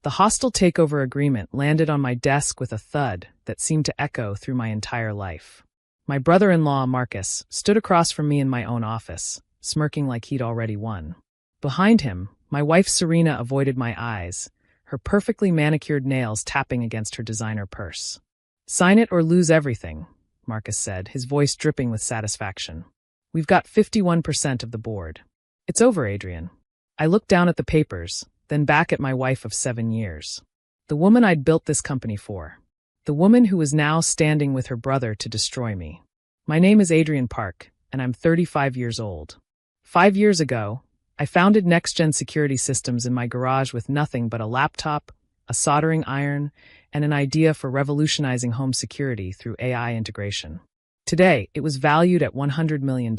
The hostile takeover agreement landed on my desk with a thud that seemed to echo through my entire life. My brother-in-law, Marcus, stood across from me in my own office, smirking like he'd already won. Behind him, my wife Serena avoided my eyes, her perfectly manicured nails tapping against her designer purse. "Sign it or lose everything," Marcus said, his voice dripping with satisfaction. "We've got 51% of the board. It's over, Adrian." I looked down at the papers, then back at my wife of 7 years. The woman I'd built this company for. The woman who was now standing with her brother to destroy me. My name is Adrian Park, and I'm 35 years old. 5 years ago, I founded Next-Gen Security Systems in my garage with nothing but a laptop, a soldering iron, and an idea for revolutionizing home security through AI integration. Today, it was valued at $100 million.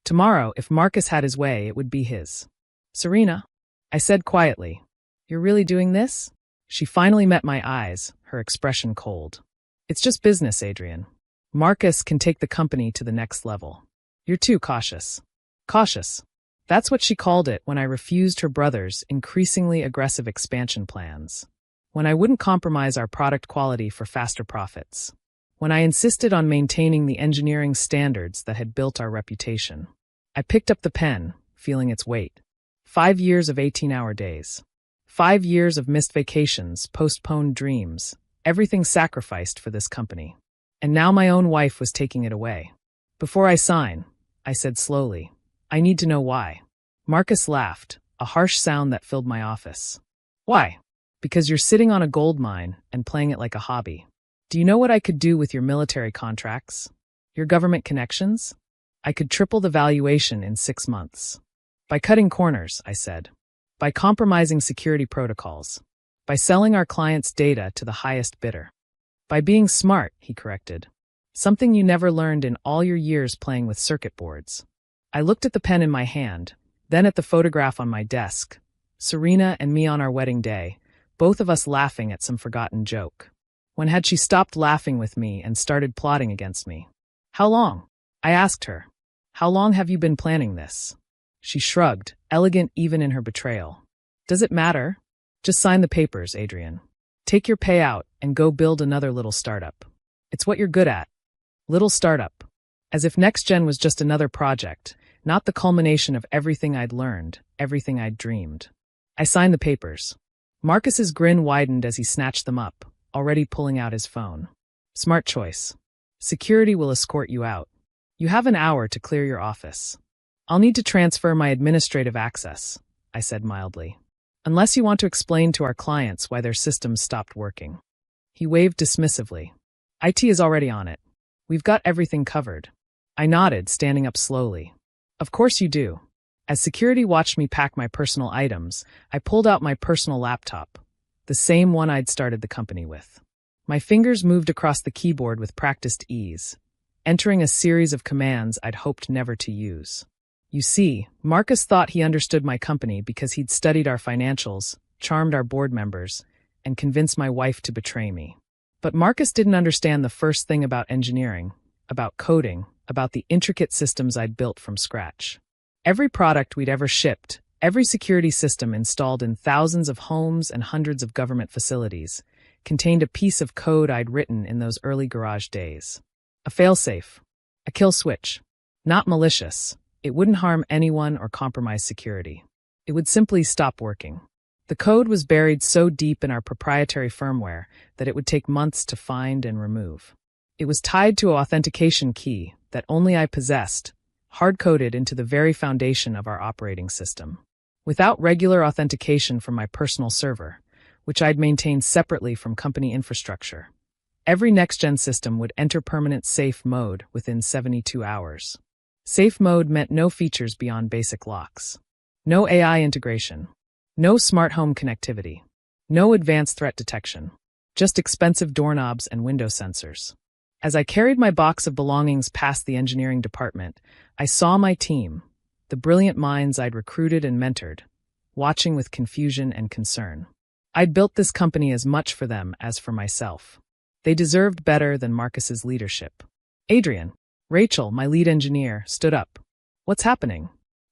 Tomorrow, if Marcus had his way, it would be his. "Serena," I said quietly, "you're really doing this?" She finally met my eyes, her expression cold. "It's just business, Adrian. Marcus can take the company to the next level. You're too cautious." Cautious. That's what she called it when I refused her brother's increasingly aggressive expansion plans. When I wouldn't compromise our product quality for faster profits. When I insisted on maintaining the engineering standards that had built our reputation. I picked up the pen, feeling its weight. 5 years of 18-hour days. 5 years of missed vacations, postponed dreams, everything sacrificed for this company. And now my own wife was taking it away. "Before I sign," I said slowly, "I need to know why." Marcus laughed, a harsh sound that filled my office. "Why?" "Because you're sitting on a gold mine and playing it like a hobby. Do you know what I could do with your military contracts? Your government connections? I could triple the valuation in 6 months. By cutting corners," I said. "By compromising security protocols. By selling our clients' data to the highest bidder. By being smart," he corrected. "Something you never learned in all your years playing with circuit boards." I looked at the pen in my hand, then at the photograph on my desk. Serena and me on our wedding day, both of us laughing at some forgotten joke. When had she stopped laughing with me and started plotting against me? "How long?" I asked her. "How long have you been planning this?" She shrugged, elegant even in her betrayal. "Does it matter? Just sign the papers, Adrian. Take your payout and go build another little startup. It's what you're good at. Little startup." As if NextGen was just another project, not the culmination of everything I'd learned, everything I'd dreamed. I signed the papers. Marcus's grin widened as he snatched them up, already pulling out his phone. "Smart choice. Security will escort you out. You have an hour to clear your office." "I'll need to transfer my administrative access," I said mildly. "Unless you want to explain to our clients why their systems stopped working." He waved dismissively. "IT is already on it. We've got everything covered." I nodded, standing up slowly. "Of course you do." As security watched me pack my personal items, I pulled out my personal laptop, the same one I'd started the company with. My fingers moved across the keyboard with practiced ease, entering a series of commands I'd hoped never to use. You see, Marcus thought he understood my company because he'd studied our financials, charmed our board members, and convinced my wife to betray me. But Marcus didn't understand the first thing about engineering, about coding, about the intricate systems I'd built from scratch. Every product we'd ever shipped, every security system installed in thousands of homes and hundreds of government facilities, contained a piece of code I'd written in those early garage days. A failsafe. A kill switch. Not malicious. It wouldn't harm anyone or compromise security. It would simply stop working. The code was buried so deep in our proprietary firmware that it would take months to find and remove. It was tied to an authentication key that only I possessed, hard-coded into the very foundation of our operating system. Without regular authentication from my personal server, which I'd maintained separately from company infrastructure, every next-gen system would enter permanent safe mode within 72 hours. Safe mode meant no features beyond basic locks. No AI integration. No smart home connectivity. No advanced threat detection. Just expensive doorknobs and window sensors. As I carried my box of belongings past the engineering department, I saw my team, the brilliant minds I'd recruited and mentored, watching with confusion and concern. I'd built this company as much for them as for myself. They deserved better than Marcus's leadership. Adrian, Rachel, my lead engineer, stood up. "What's happening?"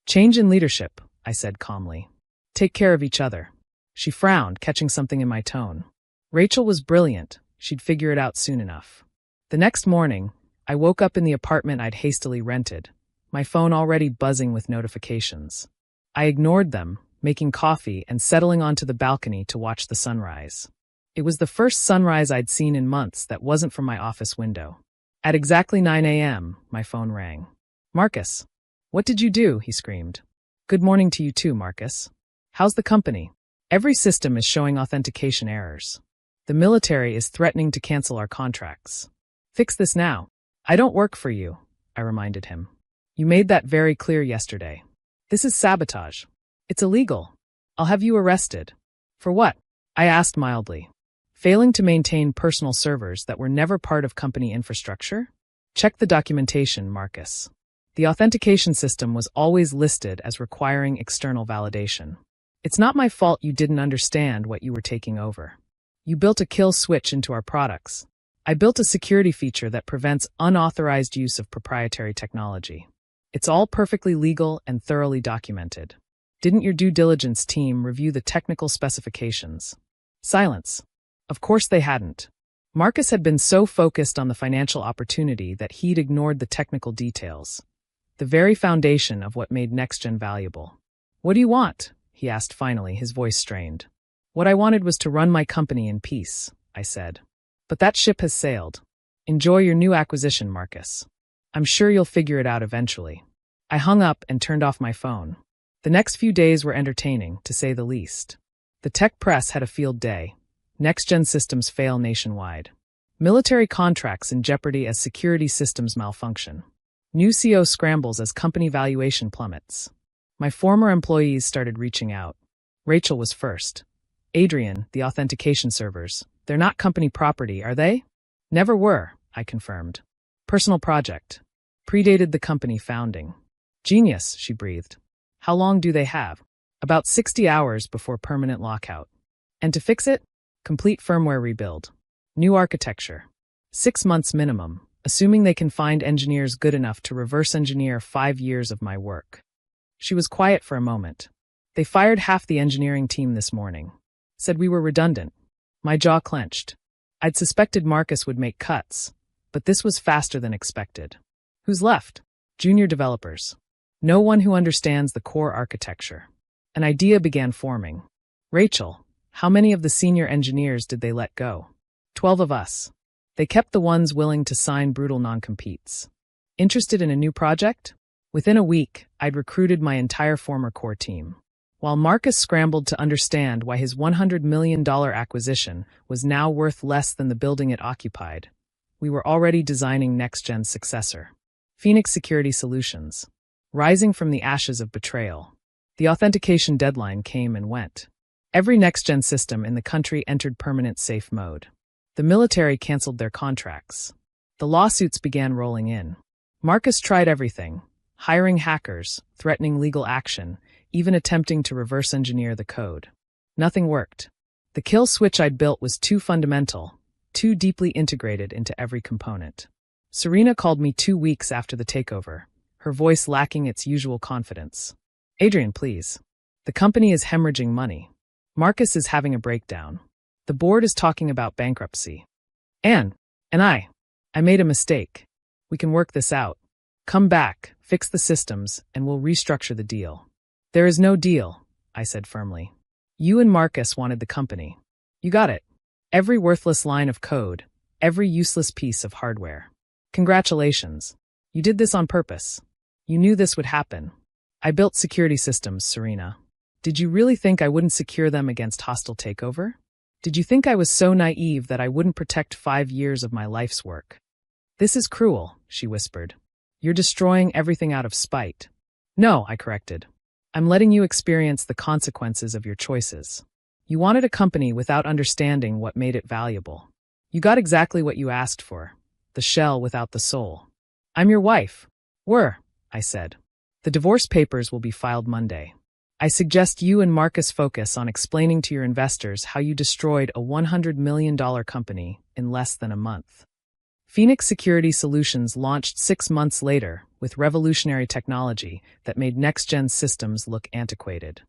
"Change in leadership," I said calmly. "Take care of each other." She frowned, catching something in my tone. Rachel was brilliant. She'd figure it out soon enough. The next morning, I woke up in the apartment I'd hastily rented, my phone already buzzing with notifications. I ignored them, making coffee and settling onto the balcony to watch the sunrise. It was the first sunrise I'd seen in months that wasn't from my office window. At exactly 9 a.m., my phone rang. "Marcus, what did you do?" he screamed. "Good morning to you too, Marcus. How's the company? Every system is showing authentication errors. The military is threatening to cancel our contracts. Fix this now." "I don't work for you," I reminded him. "You made that very clear yesterday. This is sabotage. It's illegal. I'll have you arrested." "For what?" I asked mildly. "Failing to maintain personal servers that were never part of company infrastructure?" "Check the documentation, Marcus. The authentication system was always listed as requiring external validation. It's not my fault you didn't understand what you were taking over. You built a kill switch into our products. I built a security feature that prevents unauthorized use of proprietary technology. It's all perfectly legal and thoroughly documented. Didn't your due diligence team review the technical specifications?" Silence. Of course they hadn't. Marcus had been so focused on the financial opportunity that he'd ignored the technical details, the very foundation of what made NextGen valuable. "What do you want?" he asked finally, his voice strained. "What I wanted was to run my company in peace," I said. "But that ship has sailed. Enjoy your new acquisition, Marcus. I'm sure you'll figure it out eventually." I hung up and turned off my phone. The next few days were entertaining, to say the least. The tech press had a field day. NextGen systems fail nationwide. Military contracts in jeopardy as security systems malfunction. New CO scrambles as company valuation plummets. My former employees started reaching out. Rachel was first. "Adrian, the authentication servers. They're not company property, are they?" "Never were," I confirmed. "Personal project. Predated the company founding." "Genius," she breathed. "How long do they have?" "About 60 hours before permanent lockout." "And to fix it?" "Complete firmware rebuild. New architecture. 6 months minimum, assuming they can find engineers good enough to reverse engineer 5 years of my work." She was quiet for a moment. "They fired half the engineering team this morning. Said we were redundant." My jaw clenched. I'd suspected Marcus would make cuts, but this was faster than expected. "Who's left?" "Junior developers. No one who understands the core architecture." An idea began forming. "Rachel, how many of the senior engineers did they let go?" 12 of us. They kept the ones willing to sign brutal non-competes. Interested in a new project? Within a week, I'd recruited my entire former core team. While Marcus scrambled to understand why his $100 million acquisition was now worth less than the building it occupied, we were already designing NextGen's successor. Phoenix Security Solutions. Rising from the ashes of betrayal. The authentication deadline came and went. Every NextGen system in the country entered permanent safe mode. The military canceled their contracts. The lawsuits began rolling in. Marcus tried everything: hiring hackers, threatening legal action, even attempting to reverse engineer the code. Nothing worked. The kill switch I'd built was too fundamental, too deeply integrated into every component. Serena called me 2 weeks after the takeover, her voice lacking its usual confidence. "Adrian, please. The company is hemorrhaging money. Marcus is having a breakdown. The board is talking about bankruptcy. And I made a mistake. We can work this out. Come back, fix the systems, and we'll restructure the deal." "There is no deal," I said firmly. "You and Marcus wanted the company. You got it. Every worthless line of code, every useless piece of hardware. Congratulations. You did this on purpose. You knew this would happen. I built security systems, Serena. Did you really think I wouldn't secure them against hostile takeover? Did you think I was so naive that I wouldn't protect 5 years of my life's work?" "This is cruel," she whispered. "You're destroying everything out of spite." "No," I corrected. "I'm letting you experience the consequences of your choices. You wanted a company without understanding what made it valuable. You got exactly what you asked for, the shell without the soul. I'm your wife." "Were," I said. "The divorce papers will be filed Monday. I suggest you and Marcus focus on explaining to your investors how you destroyed a $100 million company in less than a month." Phoenix Security Solutions launched 6 months later with revolutionary technology that made NextGen systems look antiquated.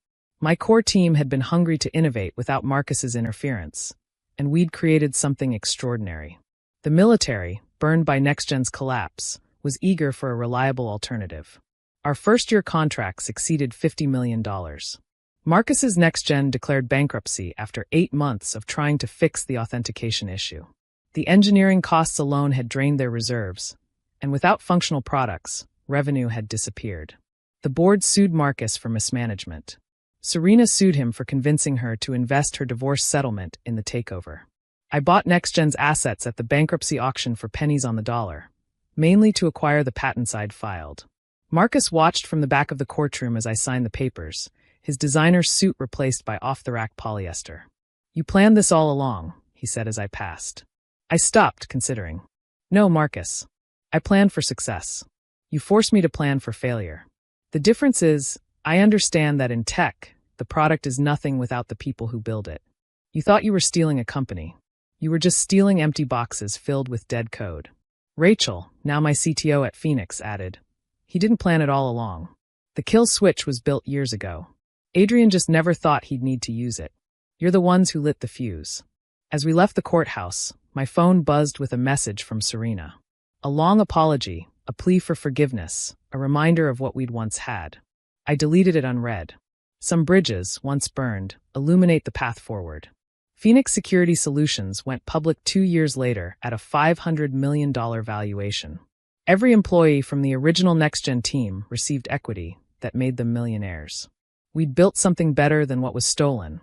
My core team had been hungry to innovate without Marcus's interference, and we'd created something extraordinary. The military, burned by NextGen's collapse, was eager for a reliable alternative. Our first-year contracts exceeded $50 million. Marcus's NextGen declared bankruptcy after 8 months of trying to fix the authentication issue. The engineering costs alone had drained their reserves, and without functional products, revenue had disappeared. The board sued Marcus for mismanagement. Serena sued him for convincing her to invest her divorce settlement in the takeover. I bought NextGen's assets at the bankruptcy auction for pennies on the dollar, mainly to acquire the patents I'd filed. Marcus watched from the back of the courtroom as I signed the papers, his designer suit replaced by off-the-rack polyester. "You planned this all along," he said as I passed. I stopped, considering. "No, Marcus. I planned for success. You forced me to plan for failure. The difference is, I understand that in tech, the product is nothing without the people who build it. You thought you were stealing a company. You were just stealing empty boxes filled with dead code." Rachel, now my CTO at Phoenix, added, "He didn't plan it all along. The kill switch was built years ago. Adrian just never thought he'd need to use it. You're the ones who lit the fuse." As we left the courthouse, my phone buzzed with a message from Serena. A long apology, a plea for forgiveness, a reminder of what we'd once had. I deleted it unread. Some bridges, once burned, illuminate the path forward. Phoenix Security Solutions went public 2 years later at a $500 million valuation. Every employee from the original NextGen team received equity that made them millionaires. We'd built something better than what was stolen.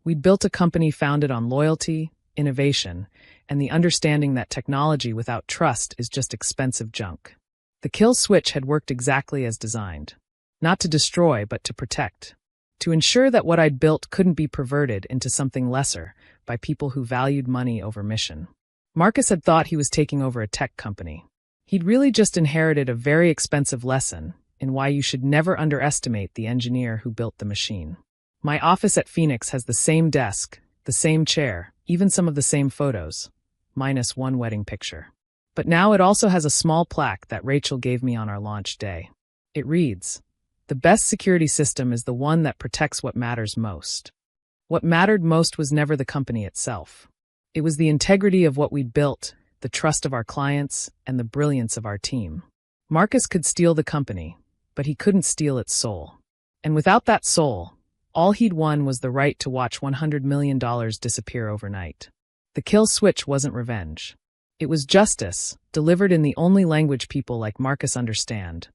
We'd built a company founded on loyalty, innovation, and the understanding that technology without trust is just expensive junk. The kill switch had worked exactly as designed. Not to destroy, but to protect. To ensure that what I'd built couldn't be perverted into something lesser by people who valued money over mission. Marcus had thought he was taking over a tech company. He'd really just inherited a very expensive lesson in why you should never underestimate the engineer who built the machine. My office at Phoenix has the same desk, the same chair, even some of the same photos, minus one wedding picture. But now it also has a small plaque that Rachel gave me on our launch day. It reads, "The best security system is the one that protects what matters most." What mattered most was never the company itself. It was the integrity of what we'd built, the trust of our clients, and the brilliance of our team. Marcus could steal the company, but he couldn't steal its soul. And without that soul, all he'd won was the right to watch $100 million disappear overnight. The kill switch wasn't revenge. It was justice, delivered in the only language people like Marcus understand: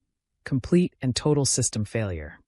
complete and total system failure.